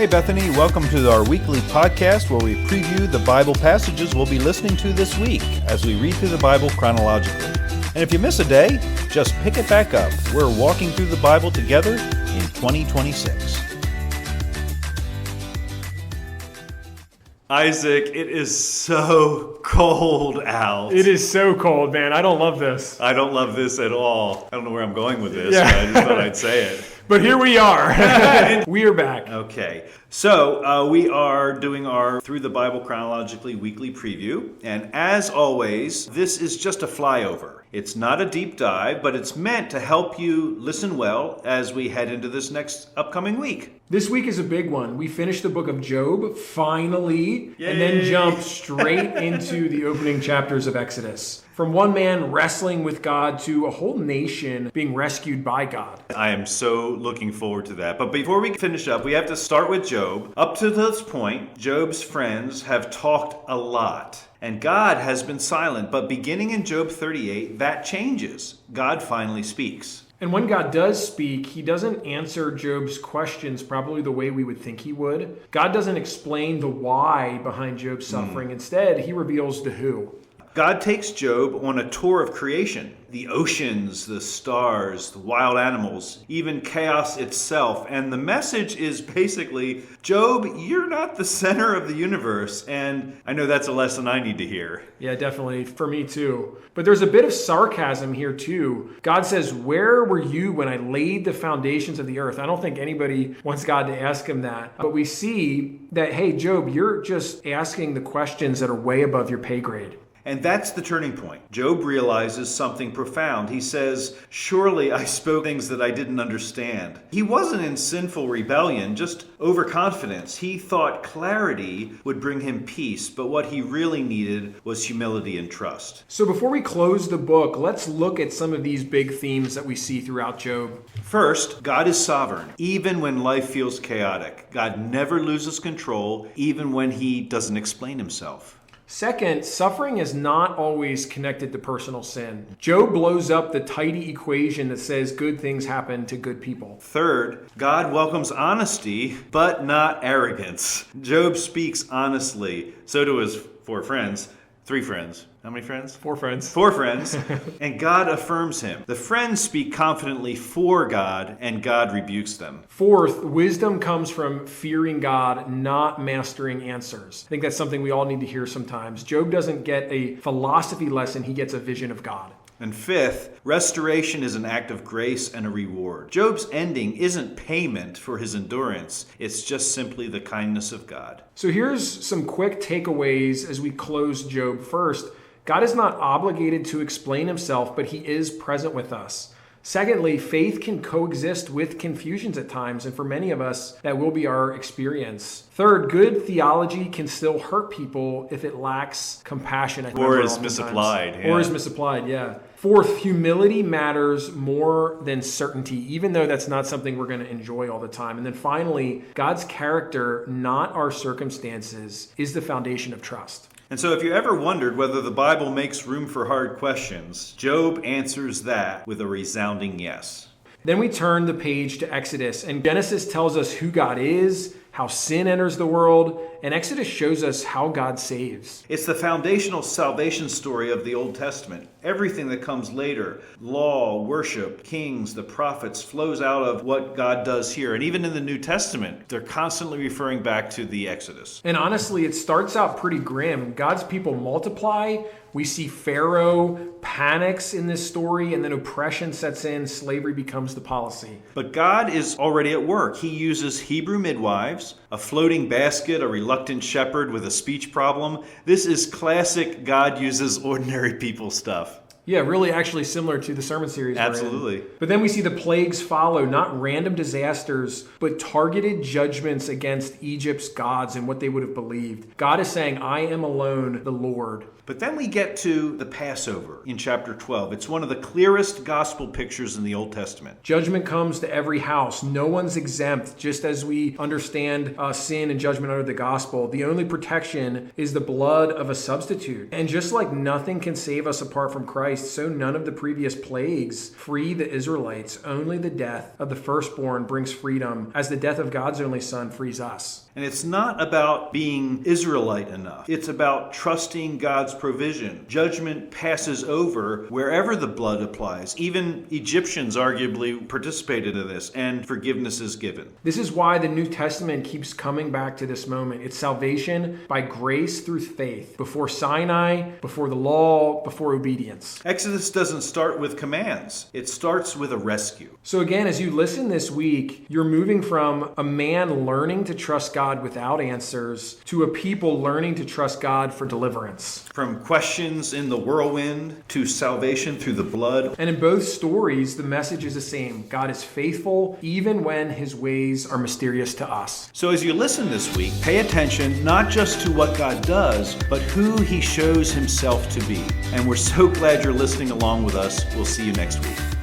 Hey Bethany, welcome to our weekly podcast where we preview the Bible passages we'll be listening to this week as we read through the Bible chronologically. And if you miss a day, just pick it back up. We're walking through the Bible together in 2026. Isaac, it is so cold out. It is so cold, man. I don't love this. I don't love this at all. I don't know where I'm going with this, Yeah. but I just thought I'd say it. But here we are. We are back. Okay, so we are doing our Through the Bible Chronologically weekly preview. And as always, this is just a flyover. It's not a deep dive, but it's meant to help you listen well as we head into this next upcoming week. This week is a big one. We finished the book of Job, finally, Yay. and then jumped straight into the opening chapters of Exodus. From one man wrestling with God to a whole nation being rescued by God. I am so looking forward to that. But before we finish up, we have to start with Job. Up to this point, Job's friends have talked a lot. And God has been silent. But beginning in Job 38, that changes. God finally speaks. And when God does speak, he doesn't answer Job's questions probably the way we would think he would. God doesn't explain the why behind Job's suffering. Instead, he reveals the who. God takes Job on a tour of creation. The oceans, the stars, the wild animals, even chaos itself. And the message is basically, Job, you're not the center of the universe. And I know that's a lesson I need to hear. Yeah, definitely. For me too. But there's a bit of sarcasm here too. God says, where were you when I laid the foundations of the earth? I don't think anybody wants God to ask him that. But we see that, hey, Job, you're just asking the questions that are way above your pay grade. And that's the turning point. Job realizes something profound. He says, surely I spoke things that I didn't understand. He wasn't in sinful rebellion, just overconfidence. He thought clarity would bring him peace, but what he really needed was humility and trust. So before we close the book, let's look at some of these big themes that we see throughout Job. First, God is sovereign, even when life feels chaotic. God never loses control, even when he doesn't explain himself. Second, suffering is not always connected to personal sin. Job blows up the tidy equation that says good things happen to good people. Third, God welcomes honesty, but not arrogance. Job speaks honestly. So do his three friends. How many friends? 4 friends. 4 friends. And God affirms him. The friends speak confidently for God, and God rebukes them. Fourth, wisdom comes from fearing God, not mastering answers. I think that's something we all need to hear sometimes. Job doesn't get a philosophy lesson, he gets a vision of God. And fifth, restoration is an act of grace and a reward. Job's ending isn't payment for his endurance. It's just simply the kindness of God. So here's some quick takeaways as we close Job. First, God is not obligated to explain himself, but he is present with us. Secondly, faith can coexist with confusions at times, and for many of us, that will be our experience. Third, good theology can still hurt people if it lacks compassion. Or is misapplied. Or is misapplied, yeah. Fourth, humility matters more than certainty, even though that's not something we're going to enjoy all the time. And then finally, God's character, not our circumstances, is the foundation of trust. And so if you ever wondered whether the Bible makes room for hard questions, Job answers that with a resounding yes. Then we turn the page to Exodus, and Genesis tells us who God is, how sin enters the world, and Exodus shows us how God saves. It's the foundational salvation story of the Old Testament. Everything that comes later, law, worship, kings, the prophets, flows out of what God does here. And even in the New Testament, they're constantly referring back to the Exodus. And honestly, it starts out pretty grim. God's people multiply. We see Pharaoh panics in this story, and then oppression sets in. Slavery becomes the policy. But God is already at work. He uses Hebrew midwives, a floating basket, a reluctant shepherd with a speech problem. This is classic God uses ordinary people stuff. Yeah, really actually similar to the sermon series we're in. Absolutely. But then we see the plagues follow, not random disasters, but targeted judgments against Egypt's gods and what they would have believed. God is saying, I am alone, the Lord. But then we get to the Passover in chapter 12. It's one of the clearest gospel pictures in the Old Testament. Judgment comes to every house. No one's exempt. Just as we understand sin and judgment under the gospel, the only protection is the blood of a substitute. And just like nothing can save us apart from Christ, Christ, so none of the previous plagues free the Israelites. Only the death of the firstborn brings freedom, as the death of God's only Son frees us. And it's not about being Israelite enough. It's about trusting God's provision. Judgment passes over wherever the blood applies. Even Egyptians arguably participated in this, and forgiveness is given. This is why the New Testament keeps coming back to this moment. It's salvation by grace through faith, before Sinai, before the law, before obedience. Exodus doesn't start with commands. It starts with a rescue. So again, as you listen this week, you're moving from a man learning to trust God without answers to a people learning to trust God for deliverance. From questions in the whirlwind to salvation through the blood. And in both stories, the message is the same. God is faithful even when his ways are mysterious to us. So as you listen this week, pay attention not just to what God does, but who he shows himself to be. And we're so glad you're listening along with us. We'll see you next week.